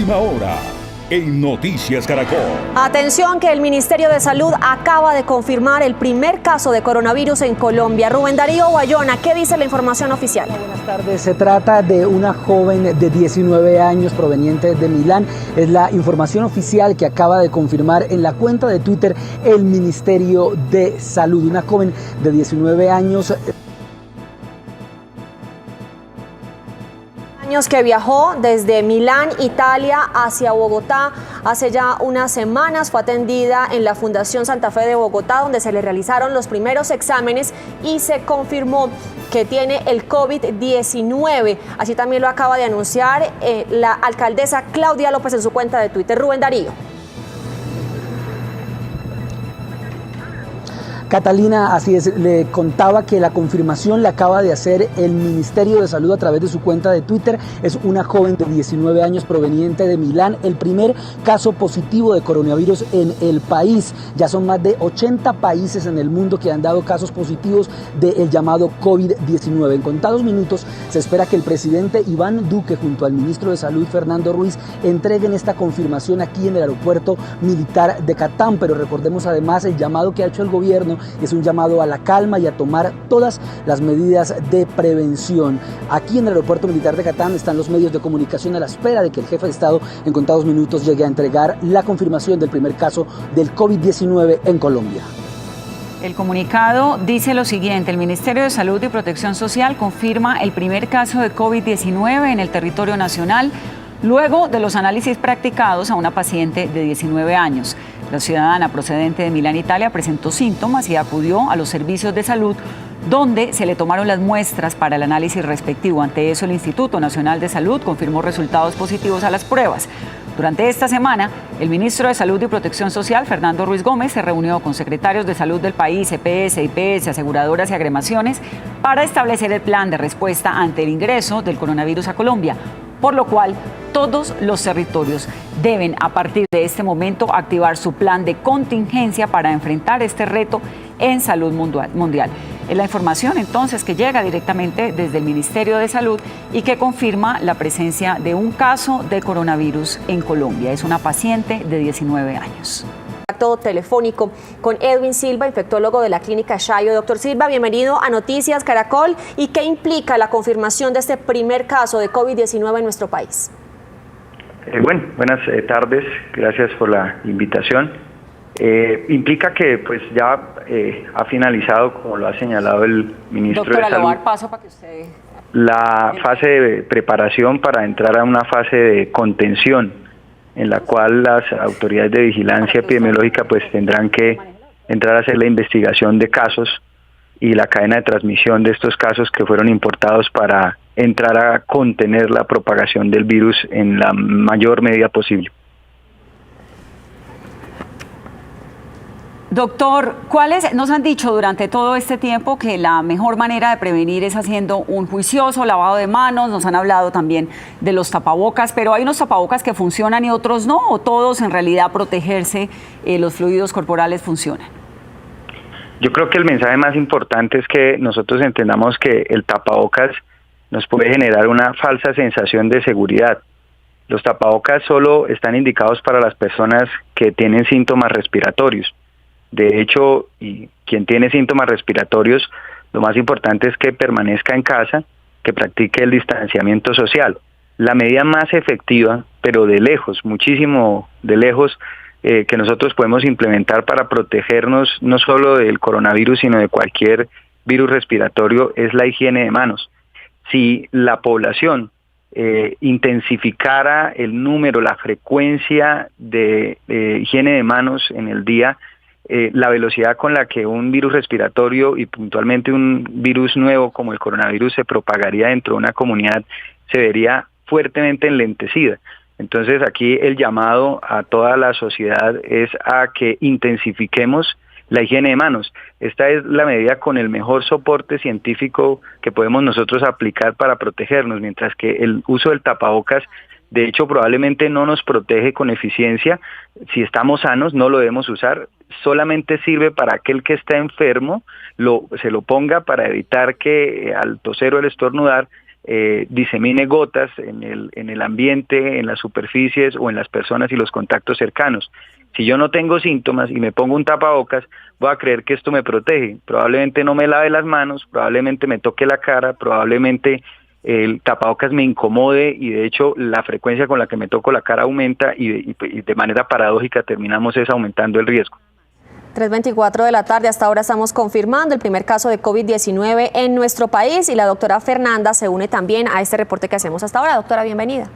última hora en Noticias Caracol. Atención, que el Ministerio de Salud acaba de confirmar el primer caso de coronavirus en Colombia. Rubén Darío Bayona, ¿qué dice la información oficial? Buenas tardes. Se trata de una joven de 19 años proveniente de Milán. Es la información oficial que acaba de confirmar en la cuenta de Twitter el Ministerio de Salud. Una joven de 19 años que viajó desde Milán, Italia, hacia Bogotá. Hace ya unas semanas fue atendida en la Fundación Santa Fe de Bogotá, donde se le realizaron los primeros exámenes y se confirmó que tiene el COVID-19. Así también lo acaba de anunciar la alcaldesa Claudia López en su cuenta de Twitter. Rubén Darío. Catalina, así es, le contaba que la confirmación la acaba de hacer el Ministerio de Salud a través de su cuenta de Twitter. Es una joven de 19 años proveniente de Milán, el primer caso positivo de coronavirus en el país. Ya son más de 80 países en el mundo que han dado casos positivos del llamado COVID-19. En contados minutos se espera que el presidente Iván Duque junto al ministro de Salud Fernando Ruiz entreguen esta confirmación aquí en el aeropuerto militar de Catán. Pero recordemos además el llamado que ha hecho el gobierno. Es un llamado a la calma y a tomar todas las medidas de prevención. Aquí en el aeropuerto militar de Catán están los medios de comunicación a la espera de que el jefe de Estado en contados minutos llegue a entregar la confirmación del primer caso del COVID-19 en Colombia. El comunicado dice lo siguiente: el Ministerio de Salud y Protección Social confirma el primer caso de COVID-19 en el territorio nacional, luego de los análisis practicados a una paciente de 19 años. La ciudadana procedente de Milán, Italia, presentó síntomas y acudió a los servicios de salud donde se le tomaron las muestras para el análisis respectivo. Ante eso, el Instituto Nacional de Salud confirmó resultados positivos a las pruebas. Durante esta semana, el ministro de Salud y Protección Social, Fernando Ruiz Gómez, se reunió con secretarios de salud del país, EPS, IPS, aseguradoras y agremaciones para establecer el plan de respuesta ante el ingreso del coronavirus a Colombia, por lo cual todos los territorios deben a partir de este momento activar su plan de contingencia para enfrentar este reto en salud mundial. Es la información entonces que llega directamente desde el Ministerio de Salud y que confirma la presencia de un caso de coronavirus en Colombia. Es una paciente de 19 años. Contacto telefónico con Edwin Silva, infectólogo de la Clínica Shayo. Doctor Silva, bienvenido a Noticias Caracol. ¿Y qué implica la confirmación de este primer caso de COVID-19 en nuestro país? Buenas tardes, gracias por la invitación. Implica que pues ya ha finalizado, como lo ha señalado el ministro de Salud, paso para que usted... la fase de preparación para entrar a una fase de contención, en la cual las autoridades de vigilancia epidemiológica pues tendrán que entrar a hacer la investigación de casos y la cadena de transmisión de estos casos que fueron importados para entrar a contener la propagación del virus en la mayor medida posible. Doctor, nos han dicho durante todo este tiempo que la mejor manera de prevenir es haciendo un juicioso lavado de manos? Nos han hablado también de los tapabocas, pero hay unos tapabocas que funcionan y otros no, o todos en realidad protegerse, los fluidos corporales funcionan. Yo creo que el mensaje más importante es que nosotros entendamos que el tapabocas nos puede generar una falsa sensación de seguridad. Los tapabocas solo están indicados para las personas que tienen síntomas respiratorios. De hecho, y quien tiene síntomas respiratorios, lo más importante es que permanezca en casa, que practique el distanciamiento social. La medida más efectiva, pero de lejos, muchísimo de lejos, que nosotros podemos implementar para protegernos no solo del coronavirus, sino de cualquier virus respiratorio, es la higiene de manos. Si la población intensificara el número, la frecuencia de higiene de manos en el día, la velocidad con la que un virus respiratorio y puntualmente un virus nuevo como el coronavirus se propagaría dentro de una comunidad se vería fuertemente enlentecida. Entonces aquí el llamado a toda la sociedad es a que intensifiquemos la higiene de manos. Esta es la medida con el mejor soporte científico que podemos nosotros aplicar para protegernos, mientras que el uso del tapabocas, de hecho, probablemente no nos protege con eficiencia. Si estamos sanos, no lo debemos usar. Solamente sirve para aquel que está enfermo, se lo ponga para evitar que al toser o al estornudar disemine gotas en el ambiente, en las superficies o en las personas y los contactos cercanos. Si yo no tengo síntomas y me pongo un tapabocas, voy a creer que esto me protege. Probablemente no me lave las manos, probablemente me toque la cara, probablemente el tapabocas me incomode y de hecho la frecuencia con la que me toco la cara aumenta y de manera paradójica terminamos aumentando el riesgo. 3:24 de la tarde, hasta ahora estamos confirmando el primer caso de COVID-19 en nuestro país y la doctora Fernanda se une también a este reporte que hacemos hasta ahora. Doctora, bienvenida.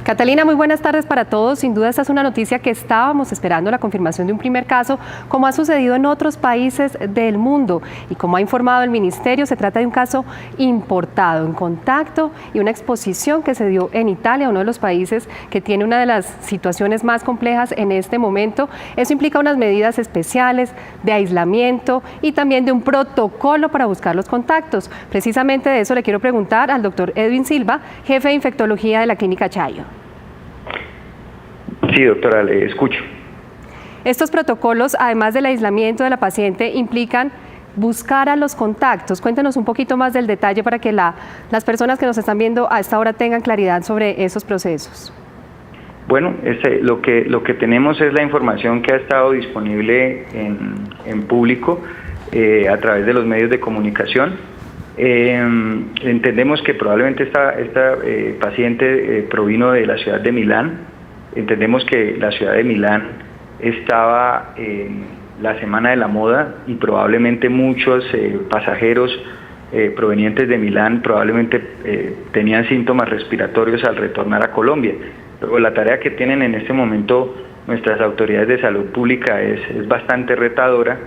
Catalina, muy buenas tardes para todos. Sin duda esta es una noticia que estábamos esperando, la confirmación de un primer caso, como ha sucedido en otros países del mundo. Y como ha informado el Ministerio, se trata de un caso importado, en contacto y una exposición que se dio en Italia, uno de los países que tiene una de las situaciones más complejas en este momento. Eso implica unas medidas especiales de aislamiento y también de un protocolo para buscar los contactos. Precisamente de eso le quiero preguntar al doctor Edwin Silva, jefe de infectología de la Clínica Chayo. Sí, doctora, le escucho. Estos protocolos, además del aislamiento de la paciente, implican buscar a los contactos. Cuéntenos un poquito más del detalle para que las personas que nos están viendo a esta hora tengan claridad sobre esos procesos. Bueno, lo que tenemos es la información que ha estado disponible en público a través de los medios de comunicación. Entendemos que probablemente esta paciente provino de la ciudad de Milán. Entendemos que la ciudad de Milán estaba en la Semana de la Moda y probablemente muchos pasajeros provenientes de Milán probablemente tenían síntomas respiratorios al retornar a Colombia. Pero la tarea que tienen en este momento nuestras autoridades de salud pública es bastante retadora,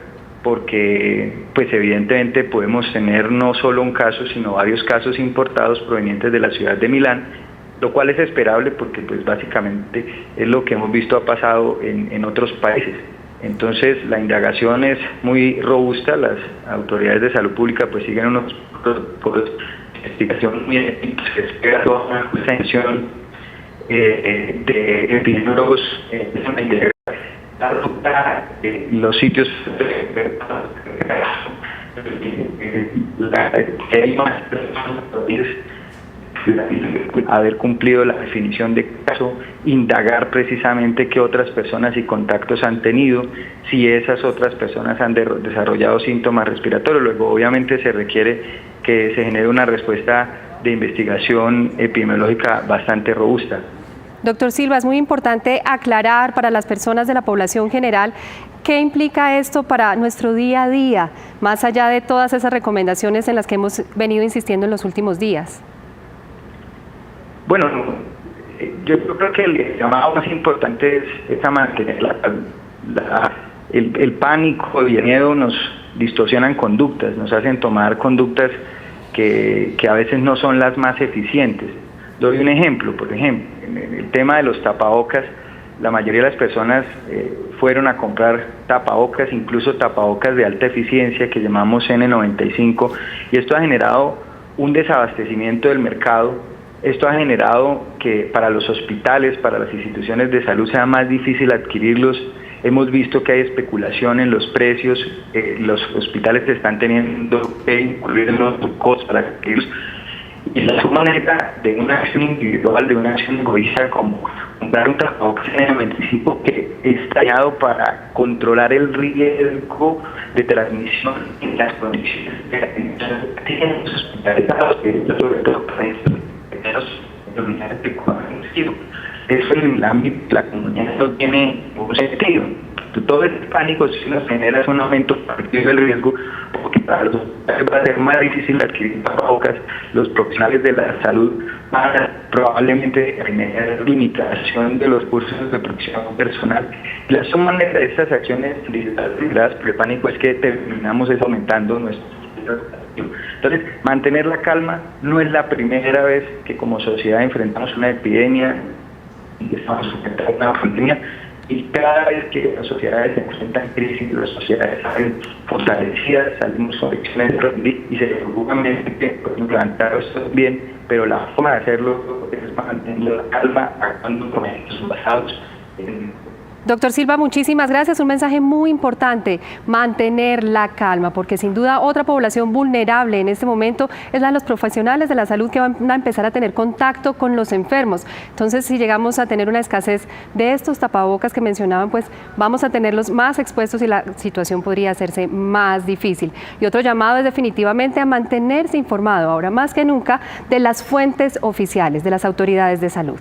porque pues evidentemente podemos tener no solo un caso, sino varios casos importados provenientes de la ciudad de Milán, lo cual es esperable porque pues básicamente es lo que hemos visto ha pasado en otros países. Entonces la indagación es muy robusta, las autoridades de salud pública pues siguen unos protocolos de investigación muy estrictos, se espera toda una atención de epidemiólogos la ruta, los sitios hay más personas haber cumplido la definición de caso, indagar precisamente qué otras personas y contactos han tenido, si esas otras personas han desarrollado síntomas respiratorios. Luego obviamente se requiere que se genere una respuesta de investigación epidemiológica bastante robusta. Doctor Silva, es muy importante aclarar para las personas de la población general qué implica esto para nuestro día a día, más allá de todas esas recomendaciones en las que hemos venido insistiendo en los últimos días. Bueno, yo creo que el llamado más importante es mantener el pánico y el miedo nos distorsionan conductas, nos hacen tomar conductas que a veces no son las más eficientes. Doy un ejemplo, por ejemplo, en el tema de los tapabocas, la mayoría de las personas fueron a comprar tapabocas, incluso tapabocas de alta eficiencia que llamamos N95, y esto ha generado un desabastecimiento del mercado. Esto ha generado que para los hospitales, para las instituciones de salud sea más difícil adquirirlos. Hemos visto que hay especulación en los precios, los hospitales están teniendo que incluir los costos para adquirirlos. Y la suma neta de una acción individual, de una acción egoísta como comprar un tapabocas N95 que es tallado para controlar el riesgo de transmisión en las condiciones de los hospitales, sobre todo para esto. Eso en el ámbito de la comunidad no tiene ningún sentido. Todo el pánico si nos genera un aumento del riesgo, porque para los hospitales va a ser más difícil adquirir tapabocas, los profesionales de la salud van a probablemente tener limitación de los cursos de protección personal. La suma de estas acciones lideradas por el pánico es que terminamos aumentando nuestro. Entonces, mantener la calma. No es la primera vez que como sociedad enfrentamos una epidemia y estamos enfrentando una pandemia, y cada vez que las sociedades se enfrentan crisis, las sociedades salen fortalecidas, salimos con lecciones y se seguramente podemos levantar esto bien, pero la forma de hacerlo es manteniendo la calma, actuando con hechos basados en Doctor Silva, muchísimas gracias. Un mensaje muy importante, mantener la calma, porque sin duda otra población vulnerable en este momento es la de los profesionales de la salud que van a empezar a tener contacto con los enfermos. Entonces, si llegamos a tener una escasez de estos tapabocas que mencionaban, pues vamos a tenerlos más expuestos y la situación podría hacerse más difícil. Y otro llamado es definitivamente a mantenerse informado, ahora más que nunca, de las fuentes oficiales, de las autoridades de salud.